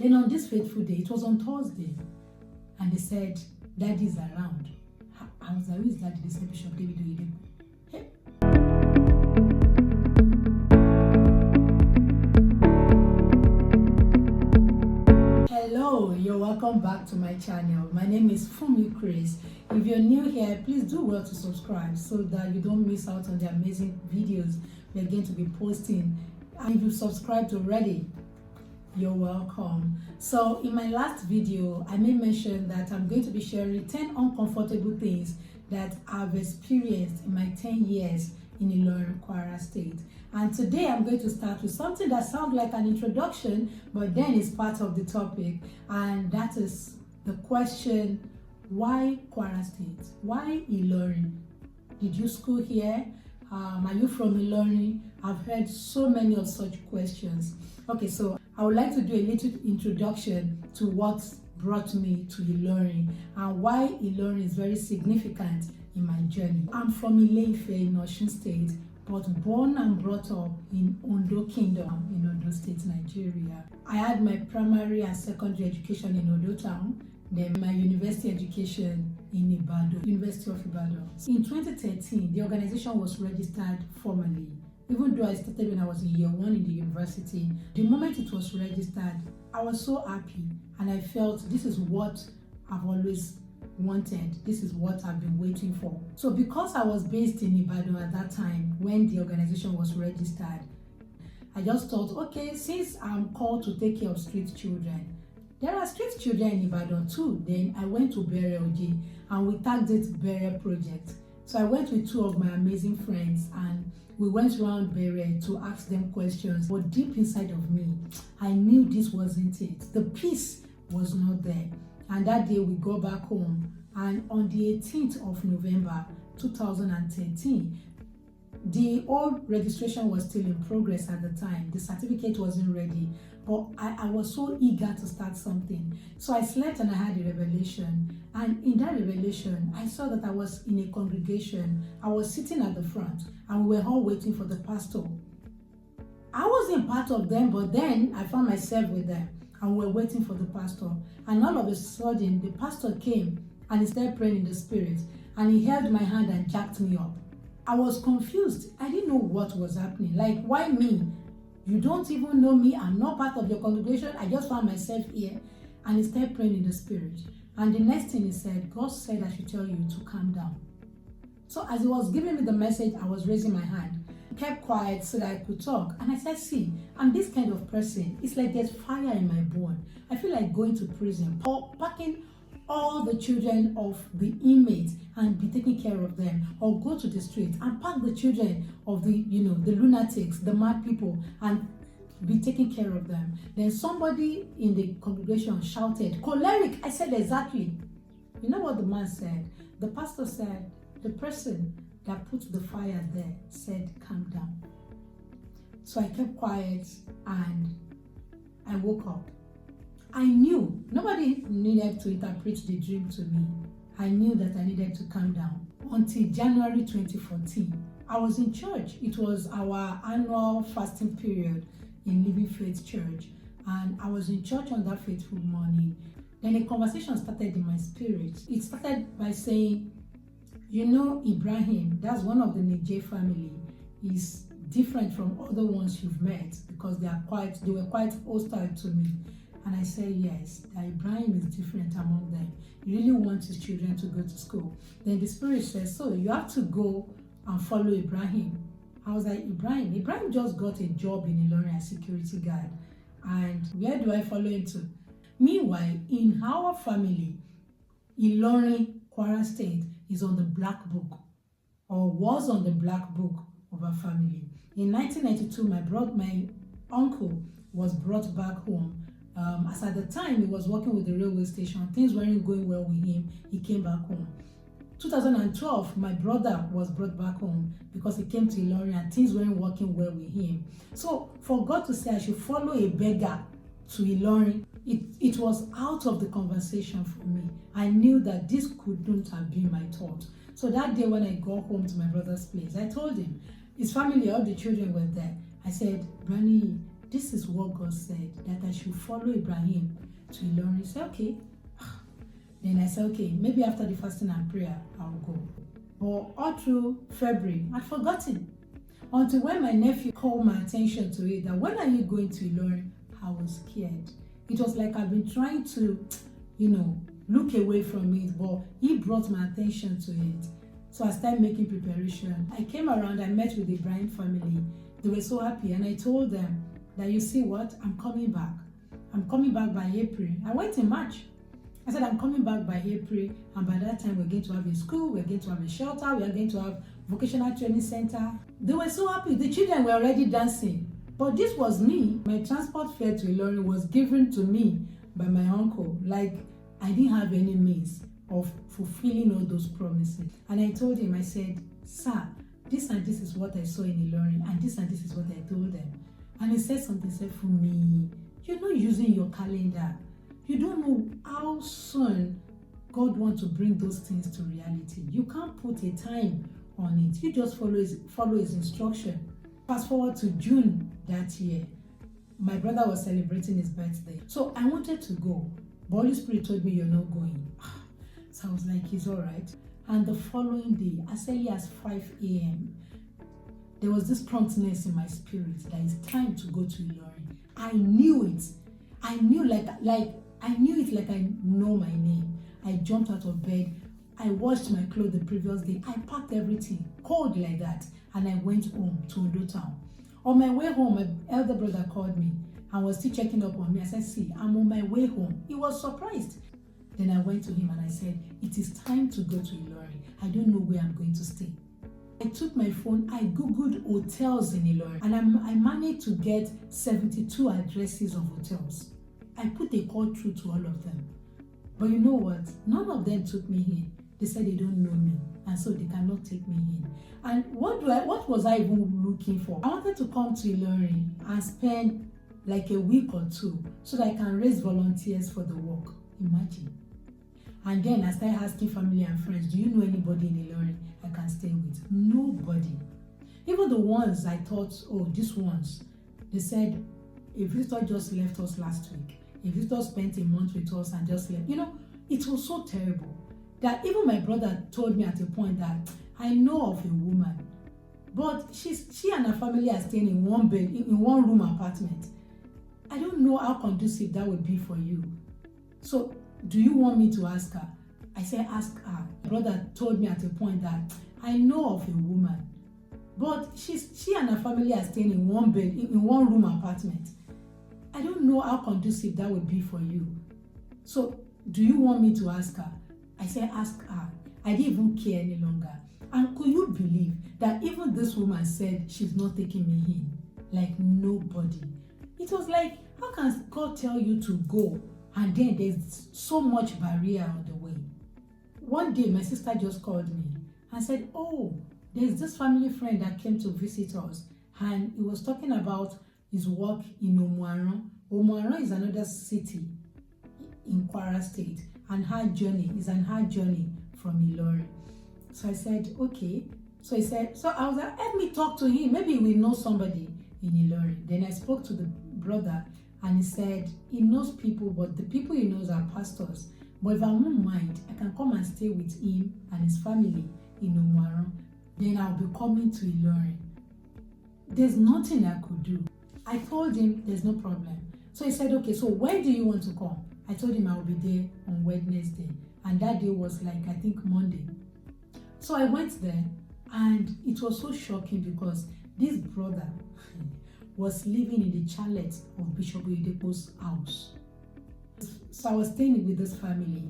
Then on this fateful day, it was on Thursday, and they said, Daddy's around. I was like, who is Daddy? They said, Bishop David Oyedepo. Hey. Hello, you're welcome back to my channel. My name is Fumi Chris. If you're new here, please do well to subscribe so that you don't miss out on the amazing videos we're going to be posting. And if you've subscribed already, you're welcome. So in my last video, I made mention that I'm going to be sharing 10 uncomfortable things that I've experienced in my 10 years in Ilorin, Kwara State. And today I'm going to start with something that sounds like an introduction, but then it's part of the topic. And that is the question, why Kwara State? Why Ilorin? Did you school here? Are you from Ilorin? I've heard so many of such questions. Okay, so I would like to do a little introduction to what brought me to Ilorin and why Ilorin is very significant in my journny. I'm from Ile-Ife in Osun State, but born and brought up in Ondo Kingdom in Ondo State, Nigeria. I had my primary and secondary education in Ondo Town, then my university education in Ibadan, University of Ibadan. In 2013, the organization was registered formally. Even though I started when I was in year 1 in the university, the moment it was registered, I was so happy and I felt this is what I've always wanted. This is what I've been waiting for. So because I was based in Ibadan at that time when the organization was registered, I just thought, okay, since I'm called to take care of street children, there are street children in Ibadan too. Then I went to Bere Oji and we tagged it Bere Project. So I went with 2 of my amazing friends and we went around Bere to ask them questions. But deep inside of me, I knew this wasn't it. The peace was not there. And that day we go back home, and on the 18th of November 2013, the old registration was still in progress at the time. The certificate wasn't ready, but I was so eager to start something. So I slept and I had a revelation. And in that revelation, I saw that I was in a congregation. I was sitting at the front and we were all waiting for the pastor. I wasn't part of them, but then I found myself with them and we were waiting for the pastor. And all of a sudden, the pastor came and he started praying in the spirit and he held my hand and jacked me up. I was confused. I didn't know what was happening. Like, why me? You don't even know me. I'm not part of your congregation. I just found myself here. And he started praying in the spirit. And the next thing he said, God said I should tell you to calm down. So as he was giving me the message, I was raising my hand. I kept quiet so that I could talk. And I said, see, I'm this kind of person. It's like there's fire in my bone. I feel like going to prison or packing all the children of the inmates and be taking care of them, or go to the street and pack the children of the lunatics, the mad people, and be taking care of them. Then somebody in the congregation shouted, choleric. I said, exactly. You know what the man said? The pastor said, the person that put the fire there said, calm down. So I kept quiet and I woke up. I knew nobody needed to interpret the dream to me. I knew that I needed to calm down. Until January 2014, I was in church. It was our annual fasting period in Living Faith Church. And I was in church on that fateful morning. Then a conversation started in my spirit. It started by saying, you know, Ibrahim, that's one of the Niger family, is different from other ones you've met because they were quite hostile to me. And I said, yes, that Ibrahim is different among them. He really wants his children to go to school. Then the spirit says, so you have to go and follow Ibrahim. I was like, Ibrahim just got a job in Ilorin as security guard. And where do I follow him to? Meanwhile, in our family, Ilorin, Kwara State is on the black book, or was on the black book of our family. In 1992, my uncle was brought back home. As at the time he was working with the railway station, things weren't going well with him. He came back home. 2012, my brother was brought back home because he came to Ilorin and things weren't working well with him. So for God to say I should follow a beggar to Ilorin, it was out of the conversation for me. I knew that this couldn't have been my thought. So that day when I got home to my brother's place, I told him, his family, all the children were there. I said, Granny, this is what God said, that I should follow Ibrahim to Ilorin. He said, okay. Then I said, okay, maybe after the fasting and prayer, I'll go. But all through February, I'd forgotten. Until when my nephew called my attention to it, that when are you going to Ilorin? I was scared. It was like I've been trying to, look away from it, but he brought my attention to it. So I started making preparation. I came around, I met with the Ibrahim family. They were so happy, and I told them that, you see what, I'm coming back. I'm coming back by April. I went in March. I said, I'm coming back by April, and by that time, we're going to have a school, we're going to have a shelter, we are going to have vocational training center. They were so happy. The children were already dancing. But this was me. My transport fare to Ilorin was given to me by my uncle. Like, I didn't have any means of fulfilling all those promises. And I told him, I said, sir, this and this is what I saw in Ilorin, and this is what I told them. And he said something, said, for me, you're not using your calendar. You don't know how soon God wants to bring those things to reality. You can't put a time on it. You just follow his instruction. Fast forward to June that year, my brother was celebrating his birthday. So I wanted to go, but Holy Spirit told me, you're not going. So I was like, it's all right. And the following day, as early as 5 a.m., there was this promptness in my spirit that it's time to go to Ilorin. I knew it. I knew I knew it like I know my name. I jumped out of bed. I washed my clothes the previous day. I packed everything, cold like that, and I went home to Ondo Town. On my way home, my elder brother called me and was still checking up on me. I said, see, I'm on my way home. He was surprised. Then I went to him and I said, it is time to go to Ilorin. I don't know where I'm going to stay. I took my phone, I googled hotels in Ilorin, and I managed to get 72 addresses of hotels. I put a call through to all of them. But you know what? None of them took me in. They said they don't know me, and so they cannot take me in. And what was I even looking for? I wanted to come to Ilorin and spend like a week or two so that I can raise volunteers for the work. Imagine. And then I started asking family and friends, do you know anybody in Ilorin I can stay with? Nobody. Even the ones I thought, oh, these ones, they said, a visitor just left us last week. A visitor spent a month with us and just left. It was so terrible that even my brother told me at a point that I know of a woman, but she and her family are staying in one bed, in one room apartment. I don't know how conducive that would be for you. So, do you want me to ask her? I said, ask her. My brother told me at a point that I know of a woman, but she and her family are staying in one bed, in one room apartment. I don't know how conducive that would be for you. So, do you want me to ask her? I said, ask her. I didn't even care any longer. And could you believe that even this woman said she's not taking me in? Like nobody. It was like, how can God tell you to go and then there's so much barrier on the way? One day, my sister just called me and said, oh, there's this family friend that came to visit us, and he was talking about his work in Omuaran. Omuaran is another city in Kwara State, and her journey is an hard journey from Ilorin. So I said, okay. So he said, so I was like, let me talk to him. Maybe we know somebody in Ilorin. Then I spoke to the brother, and he said he knows people, but the people he knows are pastors. But if I won't mind, I can come and stay with him and his family in Omuaran. Then I'll be coming to Ilorin. There's nothing I could do. I told him there's no problem. So he said, okay, so when do you want to come? I told him I'll be there on Wednesday. And that day was like, I think Monday. So I went there, and it was so shocking because this brother was living in the chalet of Bishop Oyedepo's house. So I was staying with this family.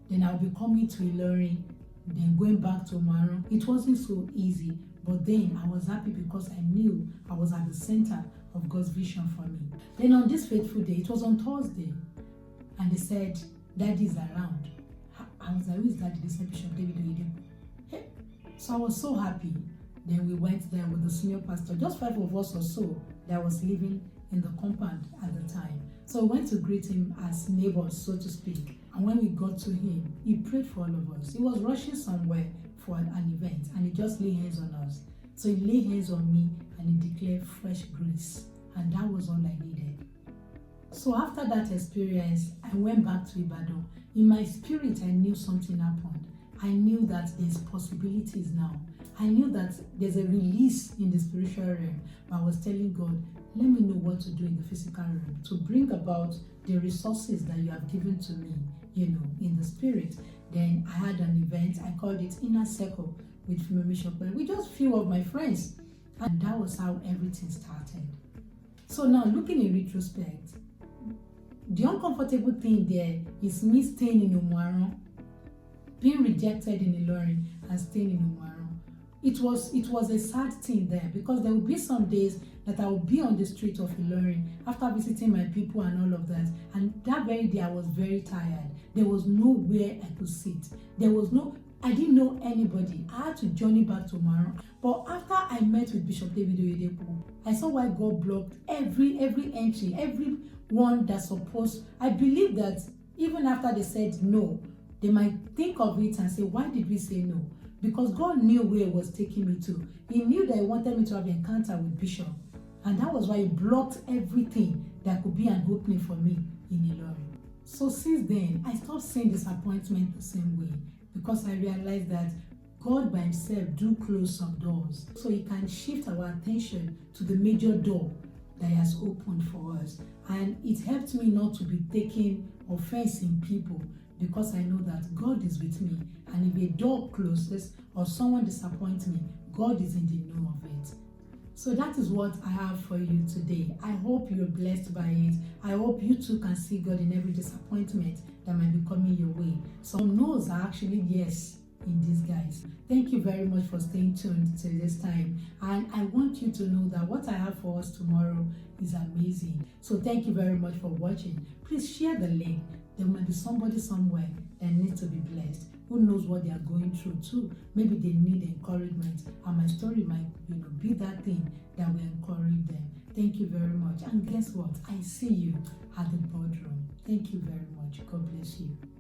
Then I'll be coming to Ilorin, then going back to Omuaran. It wasn't so easy, but then I was happy because I knew I was at the center of God's vision for me. Then on this fateful day, it was on Thursday, and they said, Daddy's around. I was like, who is Daddy? They said Bishop David Oyedepo. Hey. So I was so happy. Then we went there with the senior pastor, just 5 of us or so that was living in the compound at the time. So we went to greet him as neighbors, so to speak. And when we got to him, he prayed for all of us. He was rushing somewhere for an event, and he just laid hands on us. So he laid hands on me and he declared fresh grace and that was all I needed. So after that experience, I went back to Ibadan. In my spirit, I knew something happened. I knew that there's possibilities now. I knew that there's a release in the spiritual realm. But I was telling God, let me know what to do in the physical realm to bring about the resources that you have given to me, in the spirit. Then I had an event. I called it Inner Circle with Female Shopper with just few of my friends. And that was how everything started. So now, looking in retrospect, the uncomfortable thing there is me staying in Umuaran, being rejected in Ilorin, and staying in Umuaran. It was a sad thing there, because there will be some days that I will be on the street of Ilorin after visiting my people and all of that. And that very day I was very tired. There was nowhere I could sit. I didn't know anybody. I had to journey back to Umuaran. But after I met with Bishop David Oyedepo, I saw why God blocked every entry, every one that's supposed. I believe that even after they said no, they might think of it and say, why did we say no? Because God knew where He was taking me to. He knew that He wanted me to have an encounter with Bishop. And that was why He blocked everything that could be an opening for me in Ilorin. So since then, I stopped seeing disappointment the same way, because I realized that God by Himself do close some doors. So He can shift our attention to the major door that He has opened for us. And it helped me not to be taking offense in people, because I know that God is with me. And if a door closes or someone disappoints me, God is in the know of it. So that is what I have for you today. I hope you're blessed by it. I hope you too can see God in every disappointment that might be coming your way. Some no's are actually yes in disguise. Thank you very much for staying tuned till this time. And I want you to know that what I have for us tomorrow is amazing. So thank you very much for watching. Please share the link. There might be somebody somewhere that needs to be blessed. Who knows what they are going through too? Maybe they need encouragement, and my story might, be that thing that will encourage them. Thank you very much. And guess what? I see you at the boardroom. Thank you very much. God bless you.